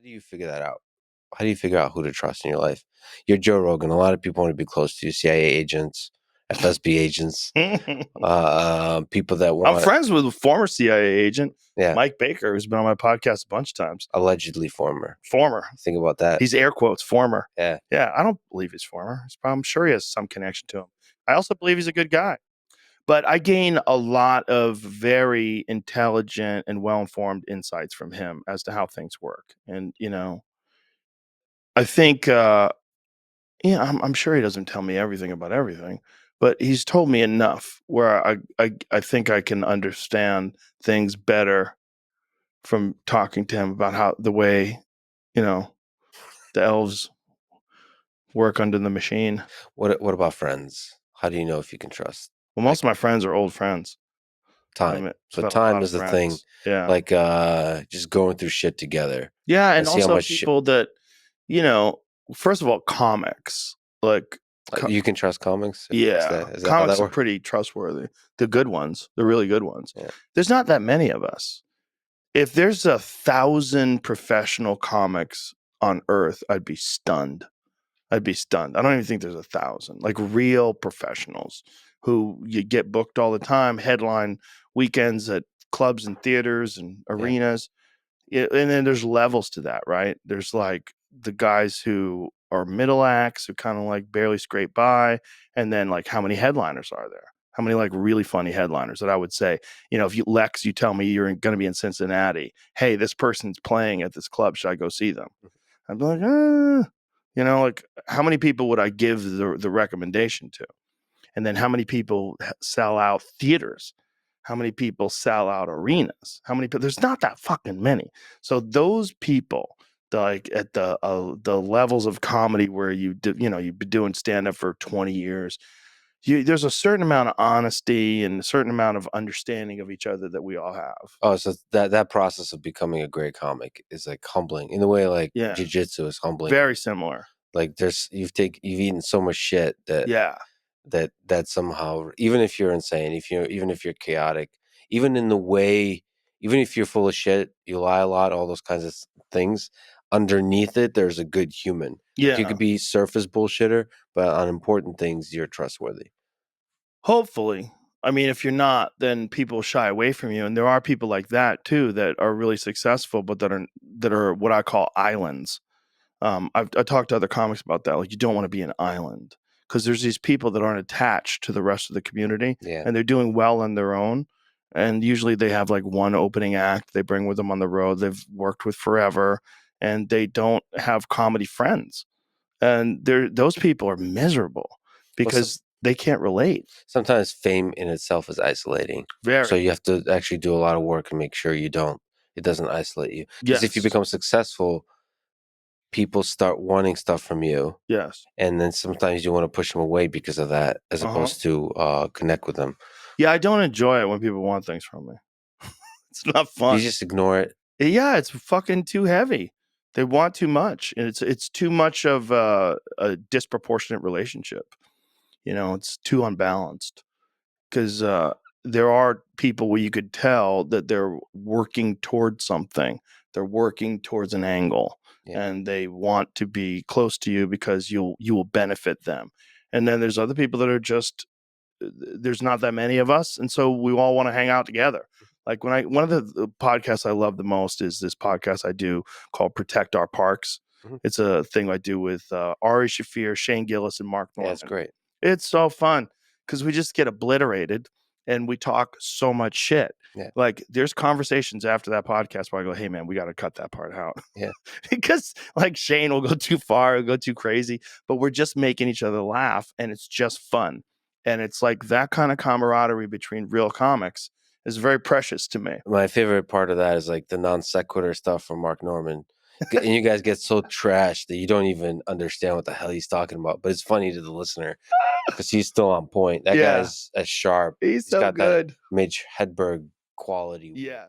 do you figure that out? How do you figure out who to trust in your life? You're Joe Rogan. A lot of people want to be close to you, CIA agents, FSB agents, people that I'm want, friends with a former CIA agent, yeah, Mike Baker, who's been on my podcast a bunch of times. allegedly former. Former. Think about that. He's air quotes, former. Yeah. Yeah, I don't believe he's former. I'm sure he has some connection to him. I also believe he's a good guy. But I gain a lot of very intelligent and well-informed insights from him as to how things work. And, I think, I'm sure he doesn't tell me everything about everything, but he's told me enough where I think I can understand things better from talking to him about how the way, the elves work under the machine. What about friends? How do you know if you can trust? Well, most of my friends are old friends. Time. So I've had a time lot is of the thing. friends. Yeah. Like just going through shit together. Yeah, and and see how also much shit people that, first of all, comics. Like, you can trust comics. yeah, Is that how comics that are works? pretty trustworthy. The good ones, the really good ones. Yeah. There's not that many of us. If there's 1,000 professional comics on Earth, I'd be stunned. I don't even think there's 1,000, like real professionals who you get booked all the time, headline weekends at clubs and theaters and arenas. Yeah, and then there's levels to that, right? There's like the guys who are middle acts who kind of like barely scrape by, and then like how many headliners are there? How many like really funny headliners that I would say, if you tell me you're going to be in Cincinnati, hey, this person's playing at this club, should I go see them? I'd be like, like how many people would I give the recommendation to? And then how many people sell out theaters? How many people sell out arenas? How many people? There's not that fucking many. So those people, like at the levels of comedy where you've been doing stand up for 20 years, there's a certain amount of honesty and a certain amount of understanding of each other that we all have. Oh, so that process of becoming a great comic is like humbling in the way like jiu-jitsu is humbling. Very similar. Like you've eaten so much shit that somehow, even if you're insane, even if you're chaotic, even in the way, even if you're full of shit, you lie a lot, all those kinds of things, underneath it there's a good human. Yeah. You could be surface bullshitter, but on important things you're trustworthy. Hopefully. I mean, if you're not, then people shy away from you, and there are people like that too that are really successful, but that are what I call islands. I talked to other comics about that. Like, you don't want to be an island because there's these people that aren't attached to the rest of the community, and they're doing well on their own. And usually they have like one opening act they bring with them on the road they've worked with forever, and they don't have comedy friends. And those people are miserable because they can't relate. Sometimes fame in itself is isolating. Very. So you have to actually do a lot of work and make sure it doesn't isolate you. Because if you become successful, people start wanting stuff from you. Yes. And then sometimes you want to push them away because of that, as opposed to connect with them. Yeah, I don't enjoy it when people want things from me. It's not fun. You just ignore it. Yeah, it's fucking too heavy. They want too much, and it's too much of a disproportionate relationship. It's too unbalanced because there are people where you could tell that they're working towards something. They're working towards an angle, and they want to be close to you because you will benefit them. And then there's other people that are just there's not that many of us, and so we all want to hang out together. Like one of the podcasts I love the most is this podcast I do called Protect Our Parks. Mm-hmm. It's a thing I do with Ari Shaffir, Shane Gillis, and Mark Norman. Yeah, it's great. It's so fun because we just get obliterated and we talk so much shit. Yeah. Like there's conversations after that podcast where I go, hey man, we got to cut that part out. Yeah. Because like Shane will go too far, he'll go too crazy, but we're just making each other laugh and it's just fun. And it's like that kind of camaraderie between real comics is very precious to me. My favorite part of that is like the non sequitur stuff from Mark Norman. And you guys get so trashed that you don't even understand what the hell he's talking about. But it's funny to the listener because he's still on point. That guy's as sharp. He's so got good. That Mitch Hedberg quality. Yeah.